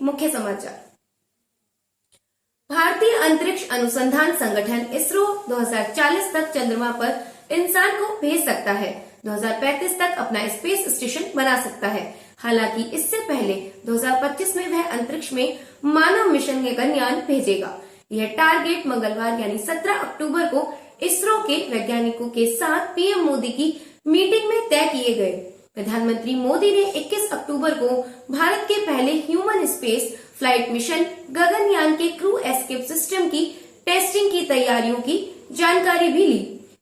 मुख्य समाचार। भारतीय अंतरिक्ष अनुसंधान संगठन इसरो 2040 तक चंद्रमा पर इंसान को भेज सकता है। 2035 तक अपना स्पेस स्टेशन बना सकता है। हालांकि इससे पहले 2025 में वह अंतरिक्ष में मानव मिशन गगनयान भेजेगा। यह टारगेट मंगलवार यानी 17 अक्टूबर को इसरो के वैज्ञानिकों के साथ पीएम मोदी की मीटिंग में तय किए गए। प्रधानमंत्री मोदी ने 21 अक्टूबर को भारत के पहले human space flight mission Gaganyaan के क्रू एस्केप सिस्टम की टेस्टिंग की तैयारियों की जानकारी भी ली।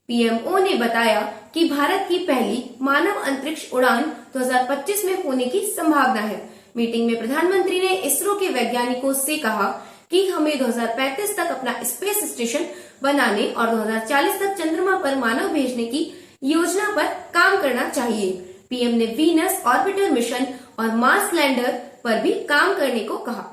पीएमओ ने बताया कि भारत की पहली मानव अंतरिक्ष उड़ान 2025 में होने की संभावना है। मीटिंग में प्रधानमंत्री ने इसरो के वैज्ञानिकों से कहा कि हमें 2035 तक अपना स्पेस स्टेशन बनाने और 2040 तक चंद्रमा पर मानव भेजने की योजना पर काम करना चाहिए। पीएम ने वीनस ऑर्बिटर मिशन और मार्स लैंडर पर भी काम करने को कहा।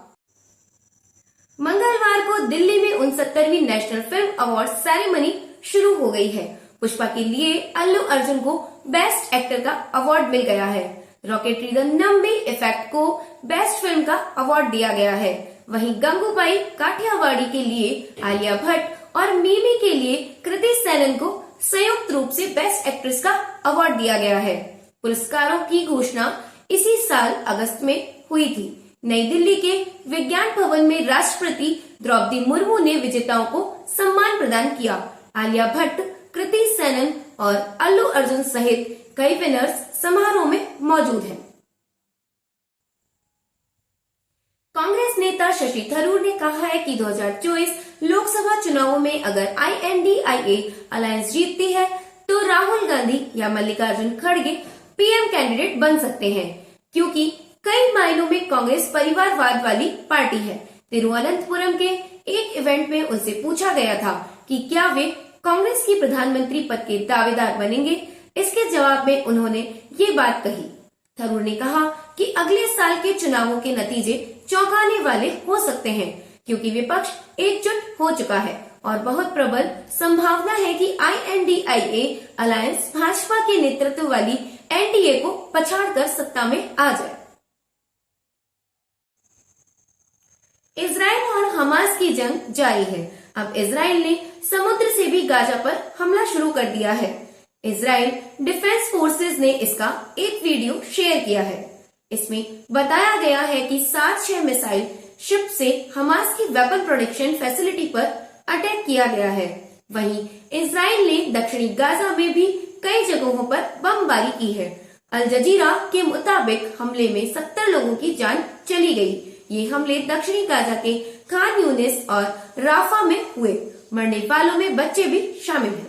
मंगलवार को दिल्ली में 69वीं नेशनल फिल्म अवार्ड सेरेमनी शुरू हो गई है। पुष्पा के लिए अल्लू अर्जुन को बेस्ट एक्टर का अवार्ड मिल गया है। रॉकेटरी द नंबी इफेक्ट को बेस्ट फिल्म का अवार्ड दिया गया है। वहीं गंगूबाई काठियावाड़ी के लिए आलिया भट्ट और मिमी के लिए कृति सेनन को संयुक्त रूप से बेस्ट एक्ट्रेस का अवार्ड दिया गया है। पुरस्कारों की घोषणा इसी साल अगस्त में हुई थी। नई दिल्ली के विज्ञान भवन में राष्ट्रपति द्रौपदी मुर्मू ने विजेताओं को सम्मान प्रदान किया। आलिया भट्ट, कृति सेनन और अल्लू अर्जुन सहित कई विनर्स समारोह में मौजूद हैं। कांग्रेस नेता शशि थरूर ने कहा है कि 2024 लोकसभा चुनावों में अगर INDIA अलायंस जीतती है तो राहुल गांधी या मल्लिकार्जुन खड़गे पीएम कैंडिडेट बन सकते हैं, क्योंकि कई मायनों में कांग्रेस परिवारवाद वाली पार्टी है। तिरुवनंतपुरम के एक इवेंट में उनसे पूछा गया था कि क्या वे कांग्रेस की प्रधानमंत्री पद के दावेदार बनेंगे। इसके जवाब में उन्होंने ये बात कही। थरूर ने कहा कि अगले साल के चुनावों के नतीजे चौंकाने वाले हो सकते हैं, क्योंकि विपक्ष एकजुट हो चुका है और बहुत प्रबल संभावना है कि INDIA अलायंस भाजपा के नेतृत्व वाली NDA को पछाड़कर सत्ता में आ जाए। इजराइल और हमास की जंग जारी है। अब इजराइल ने समुद्र से भी गाजा पर हमला शुरू कर दिया है। इजराइल डिफेंस फोर्सेस ने इसका एक वीडियो शेयर किया है। इसमें बताया गया है कि 7-6 मिसाइल शिप से हमास की वेपन प्रोडक्शन फैसिलिटी पर अटैक किया गया है। वहीं इजराइल ने दक्षिणी गाजा में भी कई जगहों पर बमबारी की है। अल जजीरा के मुताबिक हमले में 70 लोगों की जान चली गई। ये हमले दक्षिणी गाजा के खान यूनिस और राफा में हुए। मरने वालों में बच्चे भी शामिल हैं।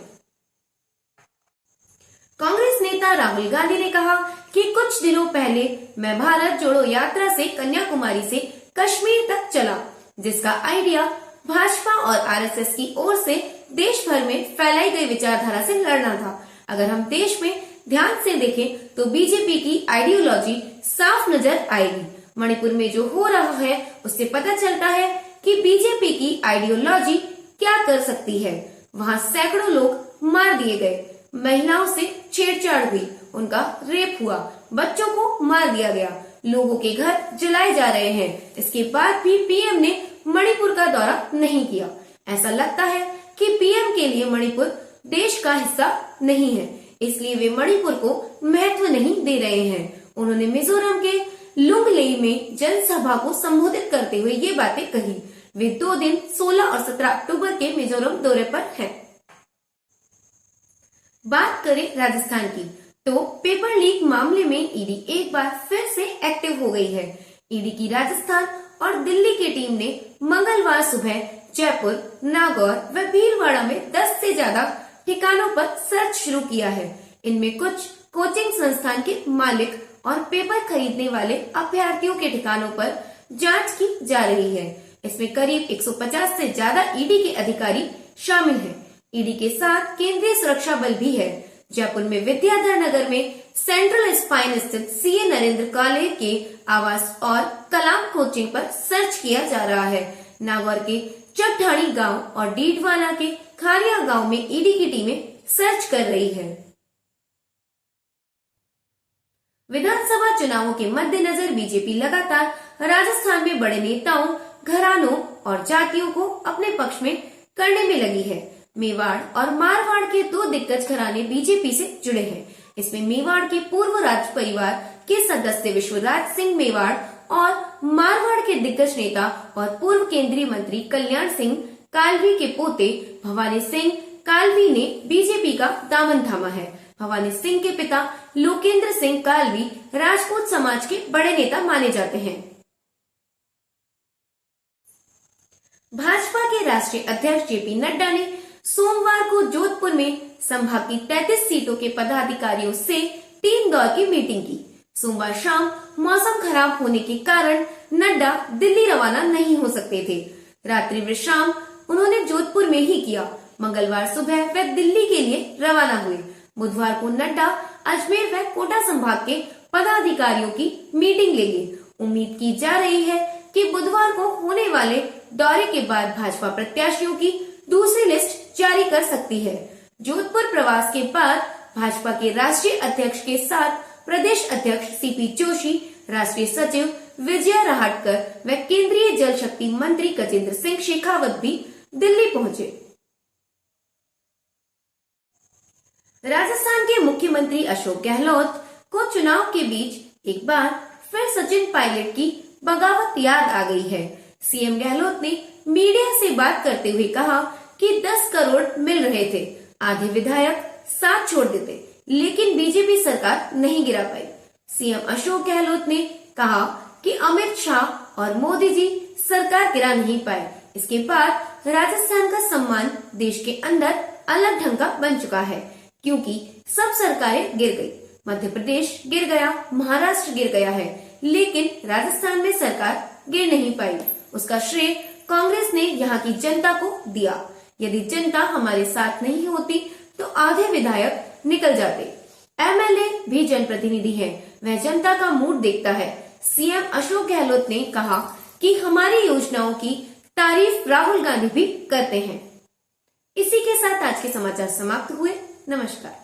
कांग्रेस नेता राहुल गांधी ने कहा कि कुछ दिनों पहले मैं भारत जोड़ो यात्रा से कन्याकुमारी से कश्मीर तक चला, जिसका आइडिया भाजपा और RSS की ओर से देश भर में फैलाई गई विचारधारा से लड़ना था। अगर हम देश में ध्यान से देखें तो बीजेपी की आइडियोलॉजी साफ नजर आएगी। मणिपुर में जो हो रहा है उससे पता चलता है कि बीजेपी की आइडियोलॉजी क्या कर सकती है। वहाँ सैकड़ों लोग मार दिए गए, महिलाओं से छेड़छाड़ हुई, उनका रेप हुआ, बच्चों को मार दिया गया, लोगों के घर जलाए जा रहे हैं। इसके बाद भी पीएम ने मणिपुर का दौरा नहीं किया। ऐसा लगता है कि पीएम के लिए मणिपुर देश का हिस्सा नहीं है, इसलिए वे मणिपुर को महत्व नहीं दे रहे हैं। उन्होंने मिजोरम के लुंगलेई में जनसभा को संबोधित करते हुए ये बातें कही। वे 2 दिन 16 और 17 अक्टूबर के मिजोरम दौरे पर हैं। बात करें राजस्थान की तो पेपर लीक मामले में ईडी एक बार फिर से एक्टिव हो गई है। ईडी की राजस्थान और दिल्ली की टीम ने मंगलवार सुबह जयपुर, नागौर व भीलवाड़ा में 10 से ज्यादा ठिकानों पर सर्च शुरू किया है। इनमें कुछ कोचिंग संस्थान के मालिक और पेपर खरीदने वाले अभ्यर्थियों के ठिकानों पर जांच की जा रही है। इसमें करीब 150 से ज्यादा ईडी के अधिकारी शामिल हैं। ईडी के साथ केंद्रीय सुरक्षा बल भी है। जयपुर में विद्याधर नगर में सेंट्रल स्पाइन स्थित सीए नरेंद्र काले के आवास और कलाम कोचिंग पर सर्च किया जा रहा है। नागौर के चट्टाणी गांव और डीडवाना के खारिया गांव में ईडी की टीमें सर्च कर रही है। विधानसभा चुनावों के मद्देनजर बीजेपी लगातार राजस्थान में बड़े नेताओं, घरानों और जातियों को अपने पक्ष में करने में लगी है। मेवाड़ और मारवाड़ के दो दिग्गज घराने बीजेपी से जुड़े हैं। इसमें मेवाड़ के पूर्व राज परिवार के सदस्य विश्वराज सिंह मेवाड़ और मारवाड़ के दिग्गज नेता और पूर्व केंद्रीय मंत्री कल्याण सिंह कालवी के पोते भवानी सिंह कालवी ने बीजेपी का दामन थामा है। भवानी सिंह के पिता लोकेंद्र सिंह कालवी राजपूत समाज के बड़े नेता माने जाते हैं। भाजपा के राष्ट्रीय अध्यक्ष जेपी नड्डा ने सोमवार को जोधपुर में संभाग की 33 सीटों के पदाधिकारियों से 3 दौर की मीटिंग की। सोमवार शाम मौसम खराब होने के कारण नड्डा दिल्ली रवाना नहीं हो सकते थे। रात्रि विश्राम उन्होंने जोधपुर में ही किया। मंगलवार सुबह वे दिल्ली के लिए रवाना हुए। बुधवार को नड्डा अजमेर व कोटा संभाग के पदाधिकारियों की मीटिंग लेंगे। उम्मीद की जा रही है कि बुधवार को होने वाले दौरे के बाद भाजपा प्रत्याशियों की दूसरी लिस्ट जारी कर सकती है। जोधपुर प्रवास के बाद भाजपा के राष्ट्रीय अध्यक्ष के साथ प्रदेश अध्यक्ष सीपी जोशी, राष्ट्रीय सचिव विजया राहटकर व केंद्रीय जल शक्ति मंत्री गजेंद्र सिंह शेखावत भी दिल्ली पहुंचे। राजस्थान के मुख्यमंत्री अशोक गहलोत को चुनाव के बीच एक बार फिर सचिन पायलट की बगावत याद आ गई है। सीएम गहलोत ने मीडिया से बात करते हुए कहा कि 10 करोड़ मिल रहे थे, आधे विधायक साथ छोड़ देते, लेकिन बीजेपी सरकार नहीं गिरा पाई। सीएम अशोक गहलोत ने कहा कि अमित शाह और मोदी जी सरकार गिरा नहीं पाए। इसके बाद राजस्थान का सम्मान देश के अंदर अलग ढंग का बन चुका है, क्योंकि सब सरकारें गिर गई। मध्य प्रदेश गिर गया, महाराष्ट्र गिर गया है, लेकिन राजस्थान में सरकार गिर नहीं पाई। उसका श्रेय कांग्रेस ने यहाँ की जनता को दिया। यदि जनता हमारे साथ नहीं होती तो आधे विधायक निकल जाते। एमएलए भी जनप्रतिनिधि है, वह जनता का मूड देखता है। सीएम अशोक गहलोत ने कहा कि हमारी योजनाओं की तारीफ राहुल गांधी भी करते हैं। इसी के साथ आज के समाचार समाप्त हुए। नमस्कार।